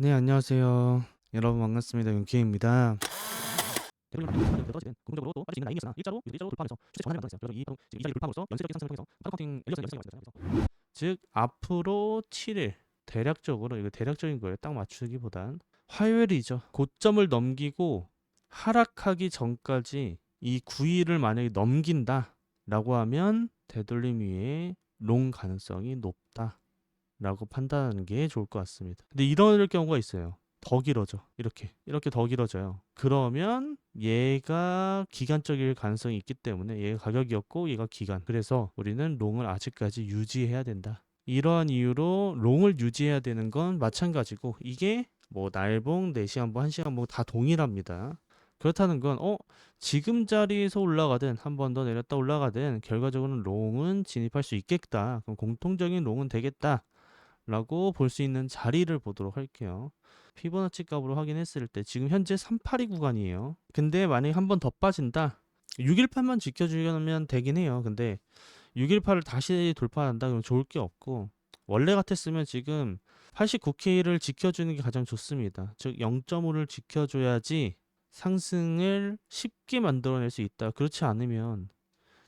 네, 안녕하세요. 여러분 반갑습니다. 윤케이입니다. 대부분 떨어지는 궁극적으로 또 빠질 수 있는 라인이었으나 일자로 돌파하면서 추세 전환을 만들어냈어요. 그래서 지금 이 자리 돌파함으로써 연쇄적인 상승을 통해서 카운팅 엘리어스가 연쇄적인 만들었어요. 즉 앞으로 7일 대략적으로 이거 대략적인 거예요. 딱 맞추기보단 화요일이죠. 고점을 넘기고 하락하기 전까지 이 9일을 만약에 넘긴다라고 하면 되돌림 위에 롱 가능성이 높다. 라고 판단하는 게 좋을 것 같습니다. 근데 이럴 경우가 있어요. 더 길어져. 이렇게 더 길어져요. 그러면 얘가 기간적일 가능성이 있기 때문에 얘가 가격이었고 얘가 기간. 그래서 우리는 롱을 아직까지 유지해야 된다. 이러한 이유로 롱을 유지해야 되는 건 마찬가지고 이게 뭐 날봉, 4시간 봉, 1시간 봉 다 동일합니다. 그렇다는 건 지금 자리에서 올라가든 한 번 더 내렸다 올라가든 결과적으로는 롱은 진입할 수 있겠다. 그럼 공통적인 롱은 되겠다. 라고 볼 수 있는 자리를 보도록 할게요. 피보나치 값으로 확인했을 때 지금 현재 382 구간이에요. 근데 만약에 한 번 더 빠진다. 618만 지켜주려면 되긴 해요. 근데 618을 다시 돌파한다 그러면 좋을 게 없고 원래 같았으면 지금 89K를 지켜주는 게 가장 좋습니다. 즉 0.5를 지켜줘야지 상승을 쉽게 만들어낼 수 있다. 그렇지 않으면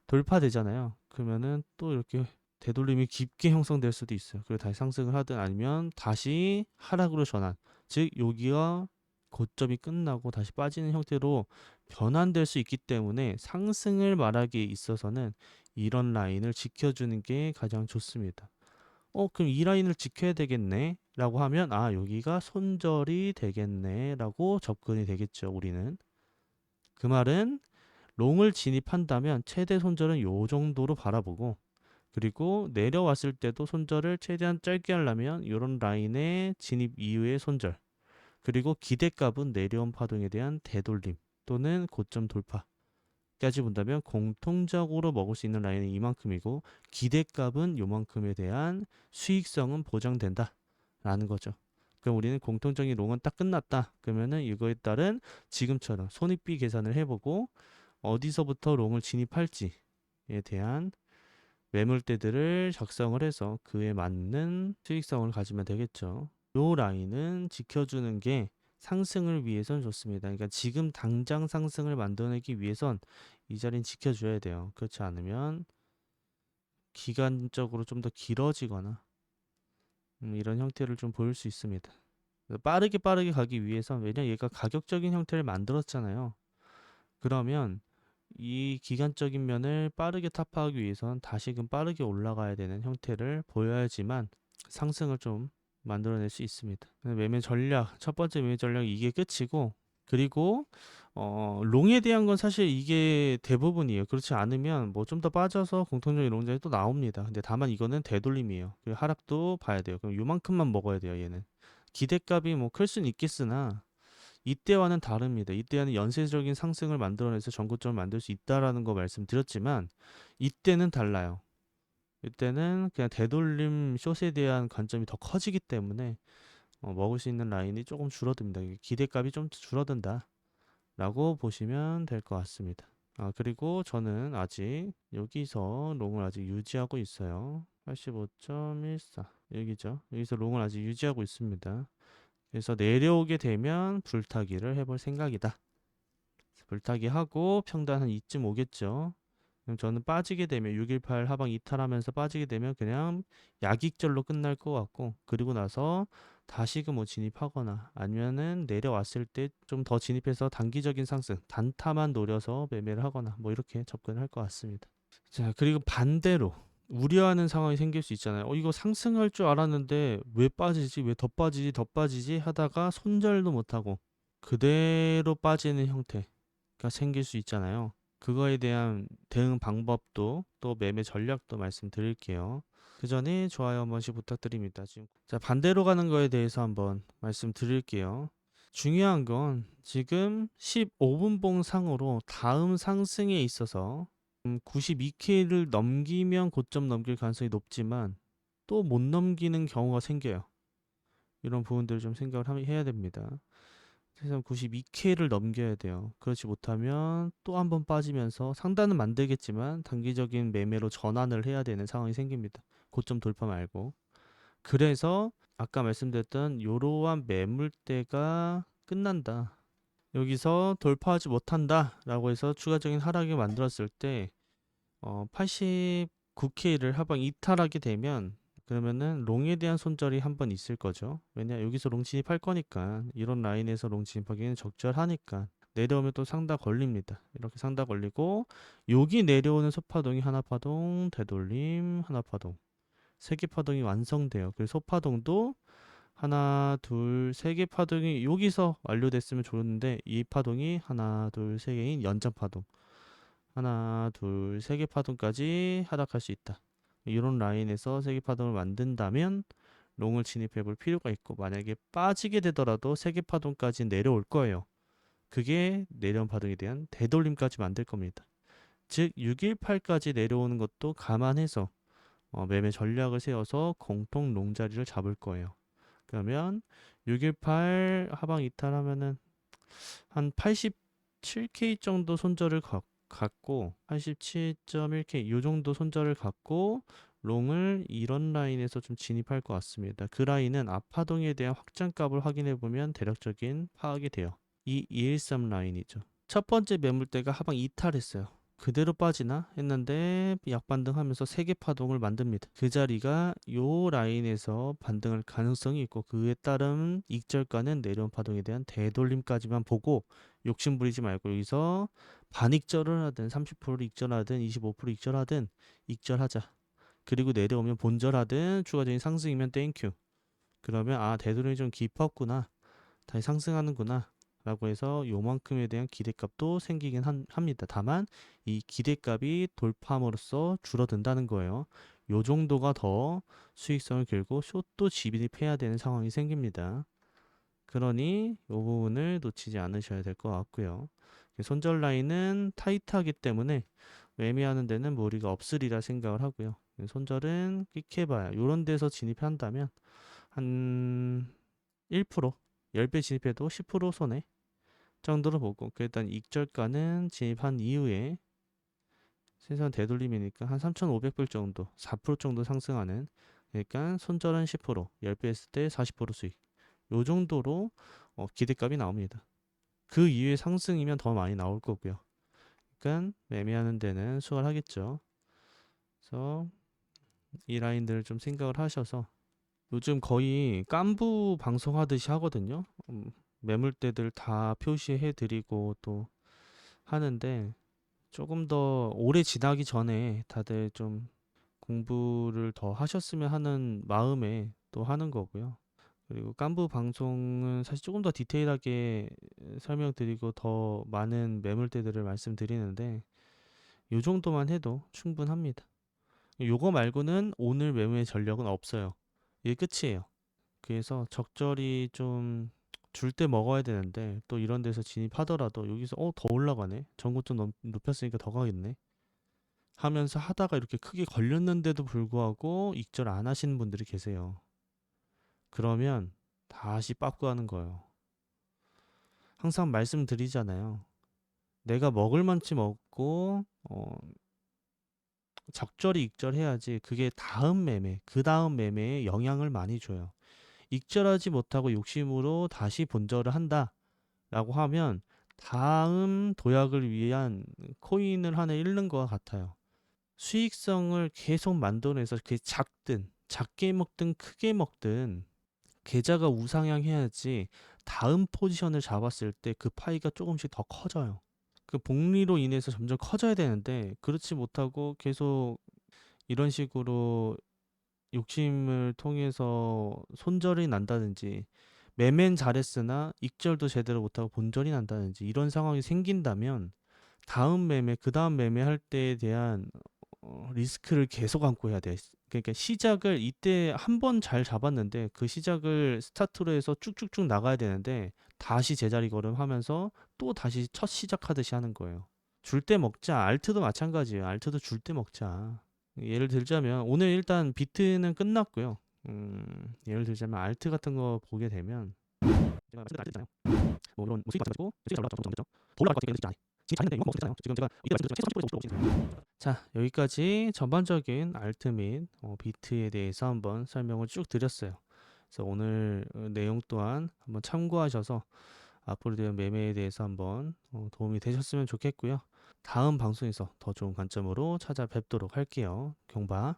돌파되잖아요. 그러면은 또 이렇게 되돌림이 깊게 형성될 수도 있어요. 그리고 다시 상승을 하든 아니면 다시 하락으로 전환. 즉 여기가 고점이 끝나고 다시 빠지는 형태로 변환될 수 있기 때문에 상승을 말하기에 있어서는 이런 라인을 지켜주는 게 가장 좋습니다. 그럼 이 라인을 지켜야 되겠네 라고 하면 여기가 손절이 되겠네 라고 접근이 되겠죠. 우리는 그 말은 롱을 진입한다면 최대 손절은 요 정도로 바라보고 그리고 내려왔을 때도 손절을 최대한 짧게 하려면 이런 라인의 진입 이후의 손절 그리고 기대값은 내려온 파동에 대한 되돌림 또는 고점 돌파까지 본다면 공통적으로 먹을 수 있는 라인은 이만큼이고 기대값은 요만큼에 대한 수익성은 보장된다 라는 거죠. 그럼 우리는 공통적인 롱은 딱 끝났다 그러면은 이거에 따른 지금처럼 손익비 계산을 해보고 어디서부터 롱을 진입할지에 대한 매물대들을 작성을 해서 그에 맞는 수익성을 가지면 되겠죠. 요 라인은 지켜주는 게 상승을 위해선 좋습니다. 그러니까 지금 당장 상승을 만들어내기 위해선 이 자리는 지켜줘야 돼요. 그렇지 않으면 기간적으로 좀 더 길어지거나 이런 형태를 좀 보일 수 있습니다. 빠르게 가기 위해선 왜냐 얘가 가격적인 형태를 만들었잖아요. 그러면 이 기간적인 면을 빠르게 타파하기 위해선 다시금 빠르게 올라가야 되는 형태를 보여야지만 상승을 좀 만들어낼 수 있습니다. 매매 전략, 첫 번째 매매 전략 이게 끝이고 그리고 롱에 대한 건 사실 이게 대부분이에요. 그렇지 않으면 뭐 좀 더 빠져서 공통적인 롱장이 또 나옵니다. 근데 다만 이거는 되돌림이에요. 그리고 하락도 봐야 돼요. 그럼 요만큼만 먹어야 돼요, 얘는. 기대값이 뭐 클 수는 있겠으나 이때와는 다릅니다. 이때는 연쇄적인 상승을 만들어내서 전고점을 만들 수 있다라는 거 말씀드렸지만 이때는 달라요. 이때는 그냥 되돌림 숏에 대한 관점이 더 커지기 때문에 먹을 수 있는 라인이 조금 줄어듭니다. 기대값이 좀 줄어든다 라고 보시면 될 것 같습니다. 그리고 저는 아직 여기서 롱을 아직 유지하고 있어요. 85.14 여기죠. 여기서 롱을 아직 유지하고 있습니다. 그래서 내려오게 되면 불타기를 해볼 생각이다. 불타기 하고 평단 한 이쯤 오겠죠. 그럼 저는 빠지게 되면 618 하방 이탈하면서 빠지게 되면 그냥 약익절로 끝날 것 같고 그리고 나서 다시금 뭐 진입하거나 아니면은 내려왔을 때 좀 더 진입해서 단기적인 상승 단타만 노려서 매매를 하거나 뭐 이렇게 접근할 것 같습니다. 자 그리고 반대로 우려하는 상황이 생길 수 있잖아요. 이거 상승할 줄 알았는데 왜 빠지지? 왜 더 빠지지? 더 빠지지? 하다가 손절도 못하고 그대로 빠지는 형태가 생길 수 있잖아요. 그거에 대한 대응 방법도 또 매매 전략도 말씀드릴게요. 그 전에 좋아요 한 번씩 부탁드립니다. 지금 자 반대로 가는 거에 대해서 한번 말씀드릴게요. 중요한 건 지금 15분 봉 상으로 다음 상승에 있어서 92K를 넘기면 고점 넘길 가능성이 높지만 또 못 넘기는 경우가 생겨요. 이런 부분들을 좀 생각을 해야 됩니다. 그래서 92K를 넘겨야 돼요. 그렇지 못하면 또 한 번 빠지면서 상단은 만들겠지만 단기적인 매매로 전환을 해야 되는 상황이 생깁니다. 고점 돌파 말고. 그래서 아까 말씀드렸던 이러한 매물대가 끝난다. 여기서 돌파하지 못한다라고 해서 추가적인 하락을 만들었을 때 89K를 하방 이탈하게 되면 그러면은 롱에 대한 손절이 한 번 있을 거죠. 왜냐 여기서 롱 진입할 거니까 이런 라인에서 롱 진입하기는 적절하니까 내려오면 또 상다 걸립니다. 이렇게 상다 걸리고 여기 내려오는 소파동이 하나 파동, 되돌림, 하나 파동, 세 개 파동이 완성돼요. 그래서 소파동도 하나, 둘, 세 개 파동이 여기서 완료됐으면 좋은데 이 파동이 하나, 둘, 세 개인 연장 파동. 하나, 둘, 세 개 파동까지 하락할 수 있다. 이런 라인에서 세 개 파동을 만든다면 롱을 진입해 볼 필요가 있고 만약에 빠지게 되더라도 세 개 파동까지 내려올 거예요. 그게 내려온 파동에 대한 되돌림까지 만들 겁니다. 즉 618까지 내려오는 것도 감안해서 매매 전략을 세워서 공통 롱 자리를 잡을 거예요. 그러면 618 하방 이탈하면은 한 87K 정도 손절을 갖고 87.1K 요 정도 손절을 갖고 롱을 이런 라인에서 좀 진입할 것 같습니다. 그 라인은 앞파동에 대한 확장값을 확인해 보면 대략적인 파악이 돼요. 이 213 라인이죠. 첫 번째 매물대가 하방 이탈했어요. 그대로 빠지나 했는데 약반등하면서 세개 파동을 만듭니다. 그 자리가 요 라인에서 반등할 가능성이 있고 그에 따른 익절가는 내려온 파동에 대한 되돌림까지만 보고 욕심 부리지 말고 여기서 반익절을 하든 30% 익절하든 25% 익절하든 익절하자. 그리고 내려오면 본절하든 추가적인 상승이면 땡큐. 그러면 아 되돌림이 좀 깊었구나. 다시 상승하는구나. 라고 해서 요만큼에 대한 기대값도 생기긴 합니다. 다만 이 기대값이 돌파함으로써 줄어든다는 거예요. 요 정도가 더 수익성을 길고 숏도 진입해야 되는 상황이 생깁니다. 그러니 이 부분을 놓치지 않으셔야 될 것 같고요. 손절 라인은 타이트하기 때문에 매매하는 데는 무리가 없으리라 생각을 하고요. 손절은 끽해봐야 이런 데서 진입한다면 한 1%, 10배 진입해도 10% 손해 정도로 보고 일단 익절가는 진입한 이후에 생산 되돌림이니까 한 3,500불 정도 4% 정도 상승하는 그러니까 손절은 10% 10배 했을 때 40% 수익 요 정도로 기대값이 나옵니다. 그 이후에 상승이면 더 많이 나올 거고요. 그러니까 매매하는 데는 수월하겠죠. 그래서 이 라인들을 좀 생각을 하셔서 요즘 거의 깐부 방송하듯이 하거든요. 매물대들 다 표시해 드리고 또 하는데 조금 더 오래 지나기 전에 다들 좀 공부를 더 하셨으면 하는 마음에 또 하는 거고요. 그리고 깐부 방송은 사실 조금 더 디테일하게 설명드리고 더 많은 매물대들을 말씀드리는데 요 정도만 해도 충분합니다. 요거 말고는 오늘 매매 전략은 없어요. 이게 끝이에요. 그래서 적절히 좀 줄 때 먹어야 되는데 또 이런 데서 진입하더라도 여기서 더 올라가네. 전고점 높였으니까 더 가겠네. 하면서 하다가 이렇게 크게 걸렸는데도 불구하고 익절 안 하시는 분들이 계세요. 그러면 다시 빠꾸 하는 거예요. 항상 말씀드리잖아요. 내가 먹을 만치 먹고 적절히 익절해야지 그게 다음 매매, 그 다음 매매에 영향을 많이 줘요. 익절하지 못하고 욕심으로 다시 본절을 한다라고 하면 다음 도약을 위한 코인을 하나 잃는 것과 같아요. 수익성을 계속 만들어내서 그게 작든 작게 먹든 크게 먹든 계좌가 우상향해야지 다음 포지션을 잡았을 때 그 파이가 조금씩 더 커져요. 그 복리로 인해서 점점 커져야 되는데 그렇지 못하고 계속 이런 식으로 욕심을 통해서 손절이 난다든지 매매는 잘했으나 익절도 제대로 못하고 본절이 난다든지 이런 상황이 생긴다면 다음 매매, 그 다음 매매할 때에 대한 리스크를 계속 안고 해야 돼. 그러니까 시작을 이때 한 번 잘 잡았는데 그 시작을 스타트로 해서 쭉쭉쭉 나가야 되는데 다시 제자리 걸음하면서 또 다시 첫 시작하듯이 하는 거예요. 줄 때 먹자. 알트도 마찬가지예요. 알트도 줄 때 먹자. 예를 들자면 오늘 일단 비트는 끝났고요. 예를 들자면 알트 같은 거 보게 되면 제가 말씀드린 알트 있잖아요. 뭐 이런 뭐 수익 마찬가지고 수익 잘 올라갔죠. 더 올라갈 것 같은 게 있지 않아요. 잘했는데 이거 먹었잖아요. 지금 제가 이때 말씀드렸지만 최소 30%에서 50% 자, 여기까지 전반적인 알트 및 비트에 대해서 한번 설명을 쭉 드렸어요. 그래서 오늘 내용 또한 한번 참고하셔서 앞으로 대한 매매에 대해서 한번 도움이 되셨으면 좋겠고요. 다음 방송에서 더 좋은 관점으로 찾아뵙도록 할게요. 경바.